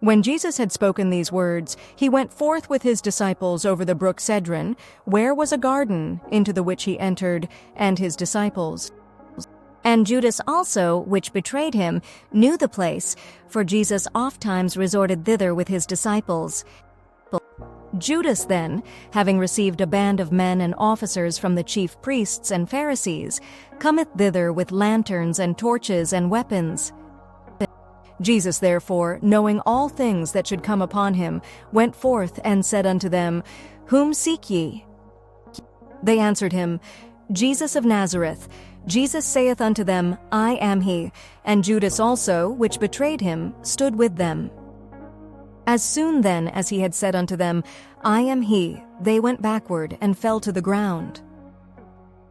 When Jesus had spoken these words, he went forth with his disciples over the brook Cedron, where was a garden, into the which he entered, and his disciples. And Judas also, which betrayed him, knew the place, for Jesus ofttimes resorted thither with his disciples. Judas then, having received a band of men and officers from the chief priests and Pharisees, cometh thither with lanterns and torches and weapons. Jesus therefore, knowing all things that should come upon him, went forth and said unto them, Whom seek ye? They answered him, Jesus of Nazareth. Jesus saith unto them, I am he. And Judas also, which betrayed him, stood with them. As soon then as he had said unto them, I am he, they went backward and fell to the ground.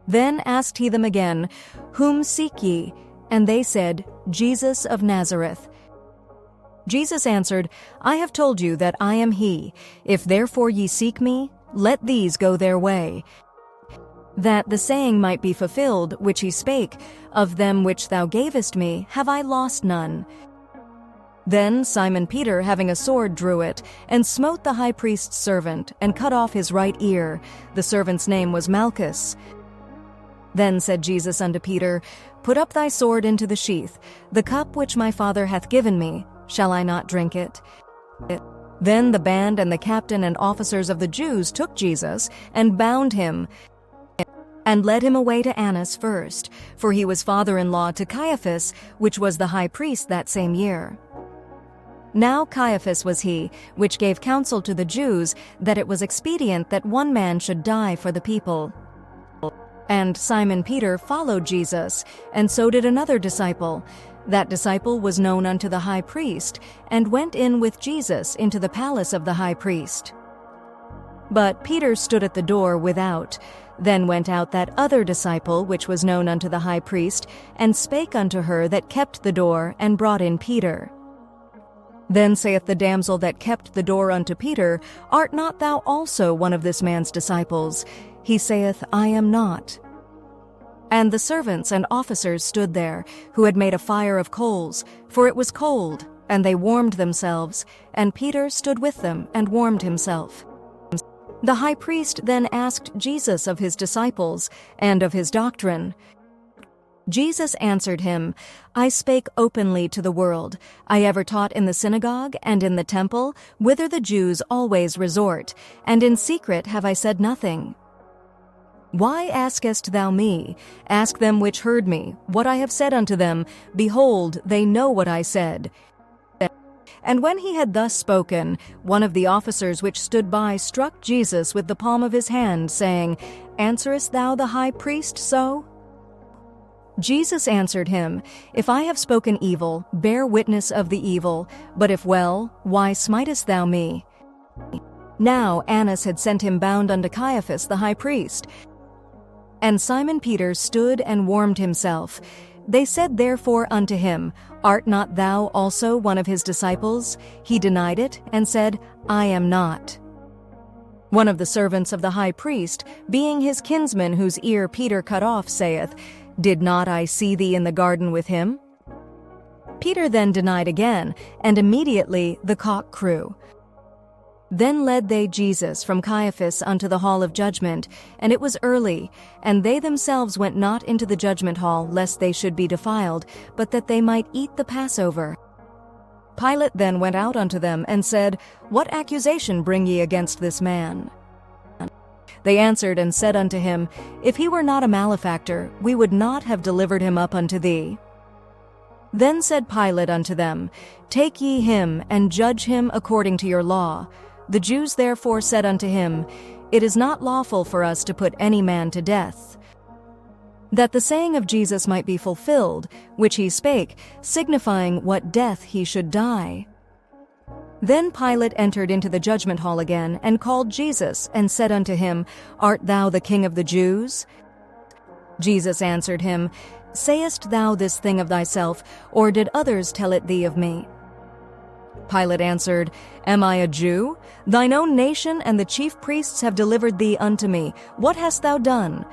Then asked he them again, Whom seek ye? And they said, Jesus of Nazareth. Jesus answered, I have told you that I am he. If therefore ye seek me, let these go their way. That the saying might be fulfilled, which he spake, Of them which thou gavest me, have I lost none. Then Simon Peter, having a sword, drew it, and smote the high priest's servant, and cut off his right ear. The servant's name was Malchus. Then said Jesus unto Peter, Put up thy sword into the sheath. The cup which my Father hath given me, shall I not drink it? Then the band and the captain and officers of the Jews took Jesus, and bound him, and led him away to Annas first, for he was father-in-law to Caiaphas, which was the high priest that same year. Now Caiaphas was he, which gave counsel to the Jews, that it was expedient that one man should die for the people. And Simon Peter followed Jesus, and so did another disciple. That disciple was known unto the high priest, and went in with Jesus into the palace of the high priest. But Peter stood at the door without. Then went out that other disciple, which was known unto the high priest, and spake unto her that kept the door, and brought in Peter. Then saith the damsel that kept the door unto Peter, Art not thou also one of this man's disciples? He saith, I am not. And the servants and officers stood there, who had made a fire of coals, for it was cold, and they warmed themselves, and Peter stood with them, and warmed himself. The high priest then asked Jesus of his disciples, and of his doctrine. Jesus answered him, I spake openly to the world. I ever taught in the synagogue and in the temple, whither the Jews always resort, and in secret have I said nothing. Why askest thou me? Ask them which heard me, what I have said unto them. Behold, they know what I said. And when he had thus spoken, one of the officers which stood by struck Jesus with the palm of his hand, saying, Answerest thou the high priest so? Jesus answered him, If I have spoken evil, bear witness of the evil, but if well, why smitest thou me? Now Annas had sent him bound unto Caiaphas the high priest. And Simon Peter stood and warmed himself. They said therefore unto him, Art not thou also one of his disciples? He denied it, and said, I am not. One of the servants of the high priest, being his kinsman whose ear Peter cut off, saith, Did not I see thee in the garden with him? Peter then denied again, and immediately the cock crew. Then led they Jesus from Caiaphas unto the hall of judgment, and it was early, and they themselves went not into the judgment hall, lest they should be defiled, but that they might eat the Passover. Pilate then went out unto them, and said, What accusation bring ye against this man? They answered and said unto him, If he were not a malefactor, we would not have delivered him up unto thee. Then said Pilate unto them, Take ye him, and judge him according to your law. The Jews therefore said unto him, It is not lawful for us to put any man to death. That the saying of Jesus might be fulfilled, which he spake, signifying what death he should die. Then Pilate entered into the judgment hall again, and called Jesus, and said unto him, Art thou the King of the Jews? Jesus answered him, Sayest thou this thing of thyself, or did others tell it thee of me? Pilate answered, Am I a Jew? Thine own nation and the chief priests have delivered thee unto me. What hast thou done?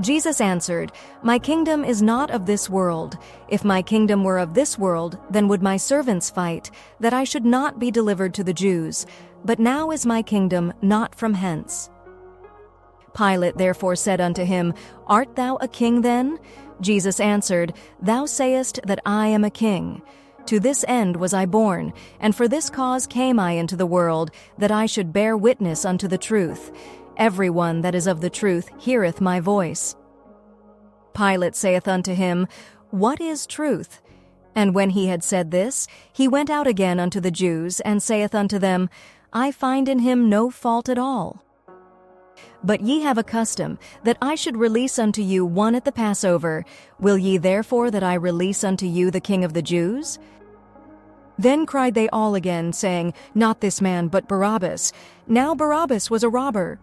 Jesus answered, "My kingdom is not of this world. If my kingdom were of this world, then would my servants fight, that I should not be delivered to the Jews. But now is my kingdom not from hence." Pilate therefore said unto him, "Art thou a king then?" Jesus answered, "Thou sayest that I am a king. To this end was I born, and for this cause came I into the world, that I should bear witness unto the truth. Every one that is of the truth heareth my voice." Pilate saith unto him, "What is truth?" And when he had said this, he went out again unto the Jews, and saith unto them, "I find in him no fault at all. But ye have a custom, that I should release unto you one at the Passover. Will ye therefore that I release unto you the King of the Jews?" Then cried they all again, saying, "Not this man, but Barabbas." Now Barabbas was a robber.